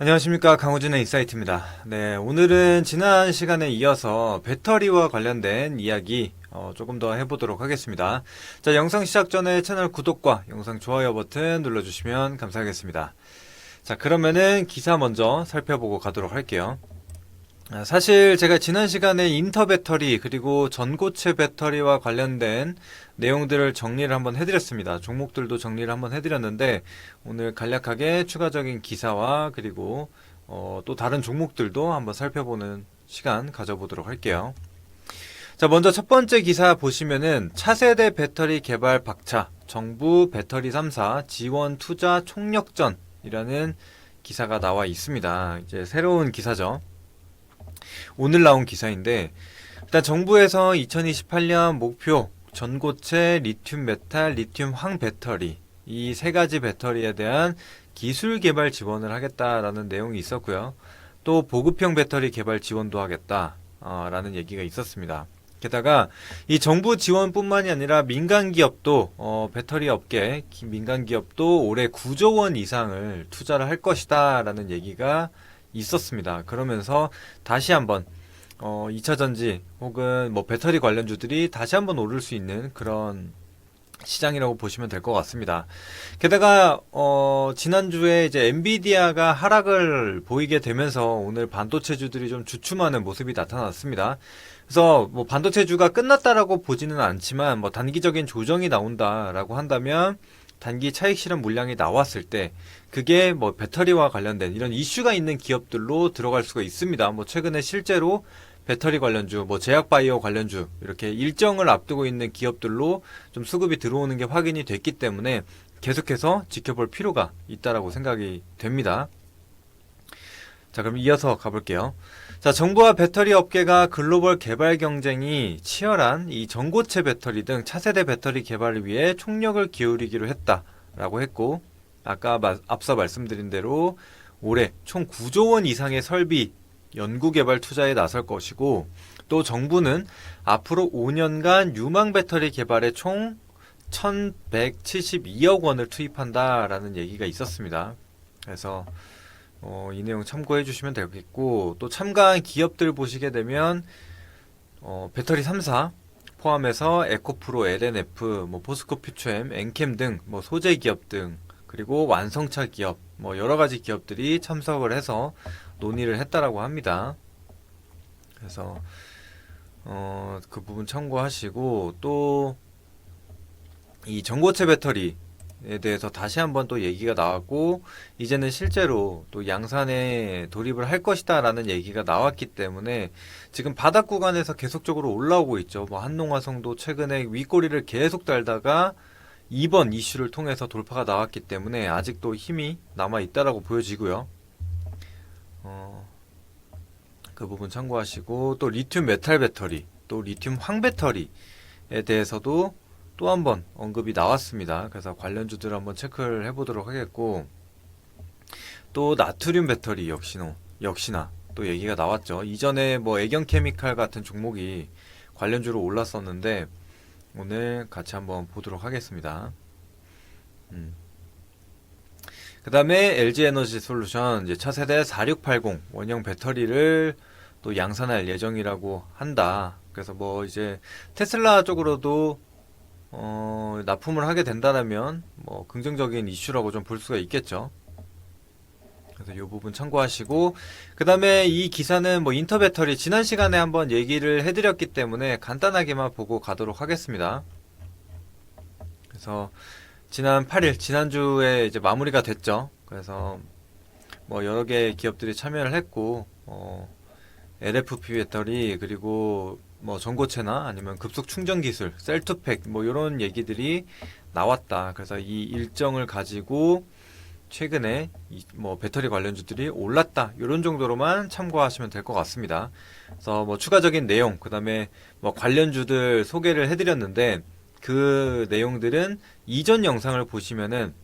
안녕하십니까, 강호준의 인사이트입니다. 네, 오늘은 지난 시간에 이어서 배터리와 관련된 이야기 조금 더 해보도록 하겠습니다. 자, 영상 시작 전에 채널 구독과 영상 좋아요 버튼 눌러주시면 감사하겠습니다. 자, 그러면은 기사 먼저 살펴보고 가도록 할게요. 사실 제가 지난 시간에 인터 배터리 그리고 전고체 배터리와 관련된 내용들을 정리를 한번 해드렸습니다. 종목들도 정리를 한번 해드렸는데 오늘 간략하게 추가적인 기사와 그리고 또 다른 종목들도 한번 살펴보는 시간 가져보도록 할게요. 자, 먼저 첫 번째 기사 보시면은 차세대 배터리 개발 박차, 정부 배터리 3사 지원 투자 총력전이라는 기사가 나와 있습니다. 이제 새로운 기사죠. 오늘 나온 기사인데, 일단 정부에서 2028년 목표 전고체 리튬 메탈, 리튬 황 배터리 이 세 가지 배터리에 대한 기술 개발 지원을 하겠다라는 내용이 있었고요. 또 보급형 배터리 개발 지원도 하겠다라는 얘기가 있었습니다. 게다가 이 정부 지원뿐만이 아니라 민간 기업도 배터리 업계 민간 기업도 올해 9조 원 이상을 투자를 할 것이다라는 얘기가 있었습니다. 그러면서 다시 한번 2차 전지 혹은 뭐 배터리 관련주들이 다시 한번 오를 수 있는 그런 시장이라고 보시면 될 것 같습니다. 게다가 지난주에 이제 엔비디아가 하락을 보이게 되면서 오늘 반도체주들이 좀 주춤하는 모습이 나타났습니다. 그래서 뭐 반도체주가 끝났다라고 보지는 않지만 뭐 단기적인 조정이 나온다라고 한다면 단기 차익 실현 물량이 나왔을 때 그게 뭐 배터리와 관련된 이런 이슈가 있는 기업들로 들어갈 수가 있습니다. 뭐 최근에 실제로 배터리 관련주, 뭐 제약바이오 관련주 이렇게 일정을 앞두고 있는 기업들로 좀 수급이 들어오는 게 확인이 됐기 때문에 계속해서 지켜볼 필요가 있다라고 생각이 됩니다. 자, 그럼 이어서 가볼게요. 자, 정부와 배터리 업계가 글로벌 개발 경쟁이 치열한 이 전고체 배터리 등 차세대 배터리 개발을 위해 총력을 기울이기로 했다라고 했고, 아까 앞서 말씀드린 대로 올해 총 9조 원 이상의 설비 연구개발 투자에 나설 것이고, 또 정부는 앞으로 5년간 유망 배터리 개발에 총 1172억 원을 투입한다라는 얘기가 있었습니다. 그래서 이 내용 참고해 주시면 되겠고, 또 참가한 기업들 보시게 되면 배터리 3사 포함해서 에코프로, LNF, 뭐 포스코 퓨처엠, 엔캠 등 뭐 소재 기업 등 그리고 완성차 기업 뭐 여러 가지 기업들이 참석을 해서 논의를 했다라고 합니다. 그래서 그 부분 참고하시고, 또 이 전고체 배터리에 대해서 다시 한번 또 얘기가 나왔고, 이제는 실제로 또 양산에 돌입을 할 것이다 라는 얘기가 나왔기 때문에 지금 바닥 구간에서 계속적으로 올라오고 있죠. 뭐 한농화성도 최근에 윗꼬리를 계속 달다가 이번 이슈를 통해서 돌파가 나왔기 때문에 아직도 힘이 남아 있다라고 보여지고요. 그 부분 참고하시고, 또 리튬 메탈 배터리, 또 리튬 황 배터리에 대해서도 또 한번 언급이 나왔습니다. 그래서 관련주들 한번 체크를 해보도록 하겠고, 또 나트륨 배터리 역시나 또 얘기가 나왔죠. 이전에 뭐 애경 케미칼 같은 종목이 관련주로 올랐었는데 오늘 같이 한번 보도록 하겠습니다. 그 다음에 LG 에너지 솔루션 이제 차세대 4680 원형 배터리를 또 양산할 예정이라고 한다. 그래서 뭐 이제 테슬라 쪽으로도 납품을 하게 된다면 뭐 긍정적인 이슈라고 좀 볼 수가 있겠죠. 그래서 이 부분 참고하시고, 그 다음에 이 기사는 뭐 인터 배터리 지난 시간에 한번 얘기를 해드렸기 때문에 간단하게만 보고 가도록 하겠습니다. 그래서 지난 8일 지난주에 이제 마무리가 됐죠. 그래서 뭐 여러 개 기업들이 참여를 했고, LFP 배터리 그리고 뭐 전고체나 아니면 급속 충전 기술, 셀투팩 뭐 이런 얘기들이 나왔다. 그래서 이 일정을 가지고 최근에 뭐 배터리 관련주들이 올랐다. 이런 정도로만 참고하시면 될 것 같습니다. 그래서 뭐 추가적인 내용, 그다음에 뭐 관련주들 소개를 해드렸는데 그 내용들은 이전 영상을 보시면은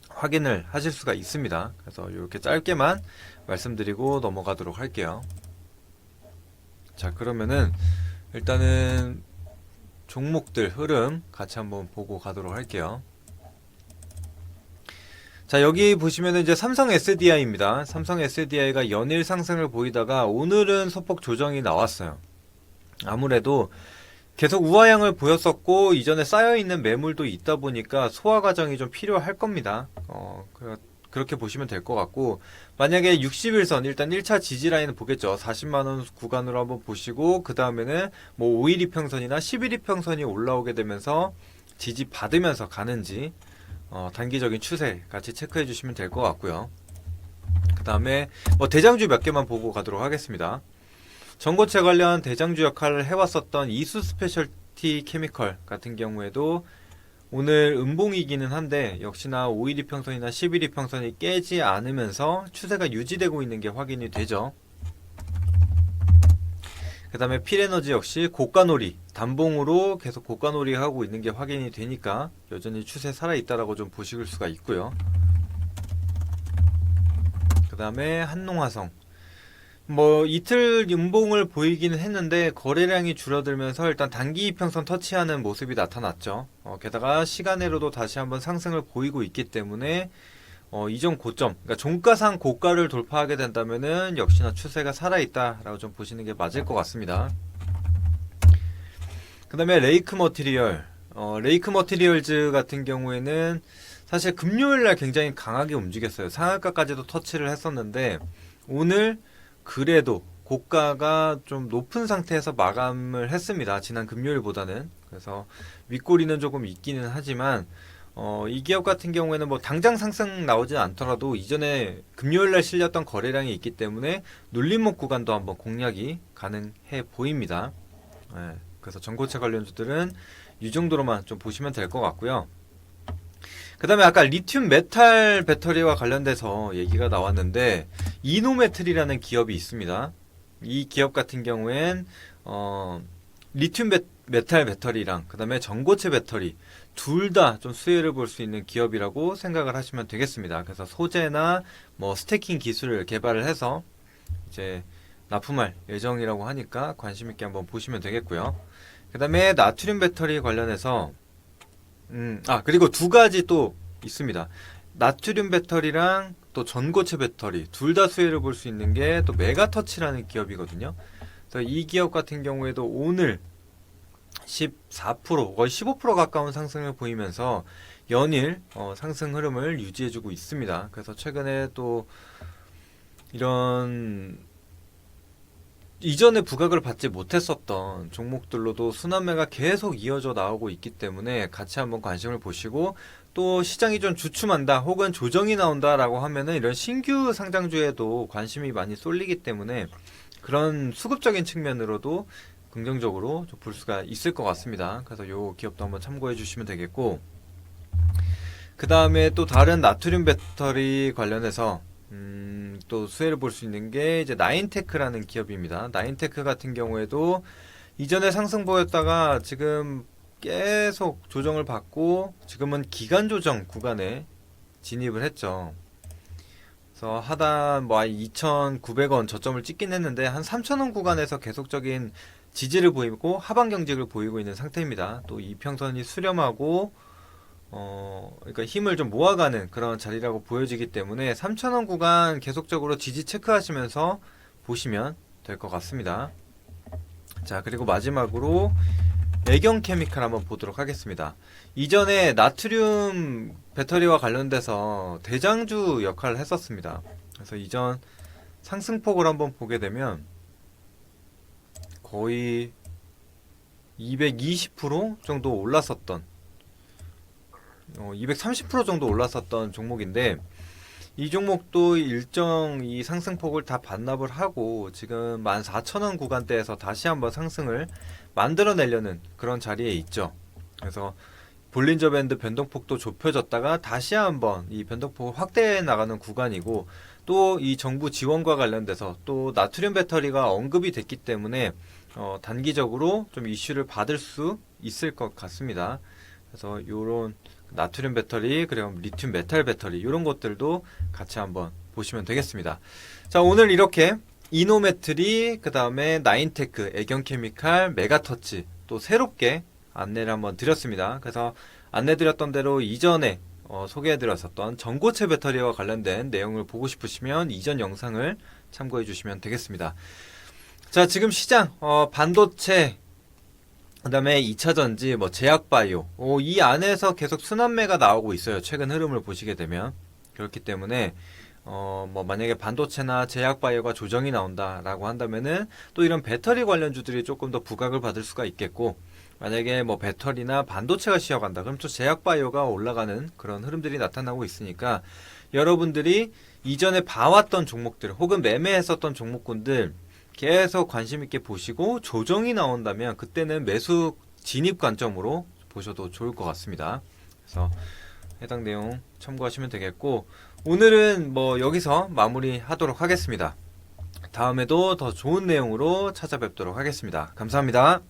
확인을 하실 수가 있습니다. 그래서 이렇게 짧게만 말씀드리고 넘어가도록 할게요. 자, 그러면은 일단은 종목들 흐름 같이 한번 보고 가도록 할게요. 자, 여기 보시면은 이제 삼성 SDI입니다. 삼성 SDI가 연일 상승을 보이다가 오늘은 소폭 조정이 나왔어요. 아무래도 계속 우하향을 보였었고 이전에 쌓여있는 매물도 있다 보니까 소화 과정이 좀 필요할 겁니다. 그렇게 보시면 될 것 같고, 만약에 60일선 일단 1차 지지 라인을 보겠죠. 40만원 구간으로 한번 보시고, 그 다음에는 뭐 5일 이평선이나 10일 이평선이 올라오게 되면서 지지 받으면서 가는지 단기적인 추세 같이 체크해 주시면 될 것 같고요. 그 다음에 뭐 대장주 몇 개만 보고 가도록 하겠습니다. 전고체 관련 대장주 역할을 해왔었던 이수 스페셜티 케미컬 같은 경우에도 오늘 음봉이기는 한데 역시나 5일 이평선이나 10일 이평선이 깨지 않으면서 추세가 유지되고 있는 게 확인이 되죠. 그 다음에 필에너지 역시 고가놀이, 단봉으로 계속 고가놀이 하고 있는 게 확인이 되니까 여전히 추세 살아있다라고 좀 보실 수가 있고요. 그 다음에 한농화성. 뭐 이틀 음봉을 보이기는 했는데 거래량이 줄어들면서 일단 단기 이평선 터치하는 모습이 나타났죠. 게다가 시간으로도 다시 한번 상승을 보이고 있기 때문에 이전 고점, 그러니까 종가상 고가를 돌파하게 된다면은 역시나 추세가 살아있다라고 좀 보시는 게 맞을 것 같습니다. 그 다음에 레이크 머티리얼, 레이크 머티리얼즈 같은 경우에는 사실 금요일날 굉장히 강하게 움직였어요. 상한가까지도 터치를 했었는데 오늘 그래도 고가가 좀 높은 상태에서 마감을 했습니다. 지난 금요일보다는. 그래서 윗꼬리는 조금 있기는 하지만 이 기업 같은 경우에는 뭐 당장 상승 나오진 않더라도 이전에 금요일날 실렸던 거래량이 있기 때문에 눌림목 구간도 한번 공략이 가능해 보입니다. 네, 그래서 전고체 관련주들은 이 정도로만 좀 보시면 될 것 같고요. 그 다음에 아까 리튬 메탈 배터리와 관련돼서 얘기가 나왔는데 이노메틀이라는 기업이 있습니다. 이 기업 같은 경우엔 리튬 메탈 배터리랑 그 다음에 전고체 배터리 둘 다 좀 수혜를 볼 수 있는 기업이라고 생각을 하시면 되겠습니다. 그래서 소재나 뭐 스태킹 기술을 개발을 해서 이제 납품할 예정이라고 하니까 관심 있게 한번 보시면 되겠고요. 그 다음에 나트륨 배터리 관련해서 그리고 두 가지 또 있습니다. 나트륨 배터리랑 또 전고체 배터리 둘 다 수혜를 볼 수 있는 게 또 메가터치라는 기업이거든요. 그래서 이 기업 같은 경우에도 오늘 14% 거의 15% 가까운 상승을 보이면서 연일 상승 흐름을 유지해주고 있습니다. 그래서 최근에 또 이런 이전에 부각을 받지 못했었던 종목들로도 순환매가 계속 이어져 나오고 있기 때문에 같이 한번 관심을 보시고, 또 시장이 좀 주춤한다 혹은 조정이 나온다 라고 하면은 이런 신규 상장주에도 관심이 많이 쏠리기 때문에 그런 수급적인 측면으로도 긍정적으로 좀 볼 수가 있을 것 같습니다. 그래서 요 기업도 한번 참고해 주시면 되겠고, 그 다음에 또 다른 나트륨 배터리 관련해서 또 수혜를 볼 수 있는 게 이제 나인테크라는 기업입니다. 나인테크 같은 경우에도 이전에 상승 보였다가 지금 계속 조정을 받고 지금은 기간 조정 구간에 진입을 했죠. 그래서 하단 뭐 2,900원 저점을 찍긴 했는데 한 3,000원 구간에서 계속적인 지지를 보이고 하방 경직을 보이고 있는 상태입니다. 또 이평선이 수렴하고 그러니까 힘을 좀 모아가는 그런 자리라고 보여지기 때문에 3,000원 구간 계속적으로 지지 체크하시면서 보시면 될 것 같습니다. 자, 그리고 마지막으로 애경 케미칼 한번 보도록 하겠습니다. 이전에 나트륨 배터리와 관련돼서 대장주 역할을 했었습니다. 그래서 이전 상승폭을 한번 보게 되면 거의 220% 정도 올랐었던 230% 정도 올랐었던 종목인데, 이 종목도 일정 이 상승폭을 다 반납을 하고 지금 14,000원 구간대에서 다시 한번 상승을 만들어내려는 그런 자리에 있죠. 그래서 볼린저 밴드 변동폭도 좁혀졌다가 다시 한번 이 변동폭을 확대해 나가는 구간이고, 또 이 정부 지원과 관련돼서 또 나트륨 배터리가 언급이 됐기 때문에 단기적으로 좀 이슈를 받을 수 있을 것 같습니다. 그래서 요런 나트륨 배터리, 그리고 리튬 메탈 배터리 이런 것들도 같이 한번 보시면 되겠습니다. 자, 오늘 이렇게 이노메트리, 그 다음에 나인테크, 애경케미칼, 메가터치 또 새롭게 안내를 한번 드렸습니다. 그래서 안내드렸던 대로 이전에 소개해드렸었던 전고체 배터리와 관련된 내용을 보고 싶으시면 이전 영상을 참고해 주시면 되겠습니다. 자, 지금 시장 반도체, 그다음에 2차전지, 제약바이오, 이 안에서 계속 순환매가 나오고 있어요. 최근 흐름을 보시게 되면. 그렇기 때문에 만약에 반도체나 제약바이오가 조정이 나온다라고 한다면은 또 이런 배터리 관련주들이 조금 더 부각을 받을 수가 있겠고, 만약에 배터리나 반도체가 쉬어간다 그럼 또 제약바이오가 올라가는 그런 흐름들이 나타나고 있으니까, 여러분들이 이전에 봐왔던 종목들 혹은 매매했었던 종목군들 계속 관심 있게 보시고, 조정이 나온다면 그때는 매수 진입 관점으로 보셔도 좋을 것 같습니다. 그래서 해당 내용 참고하시면 되겠고, 오늘은 여기서 마무리하도록 하겠습니다. 다음에도 더 좋은 내용으로 찾아뵙도록 하겠습니다. 감사합니다.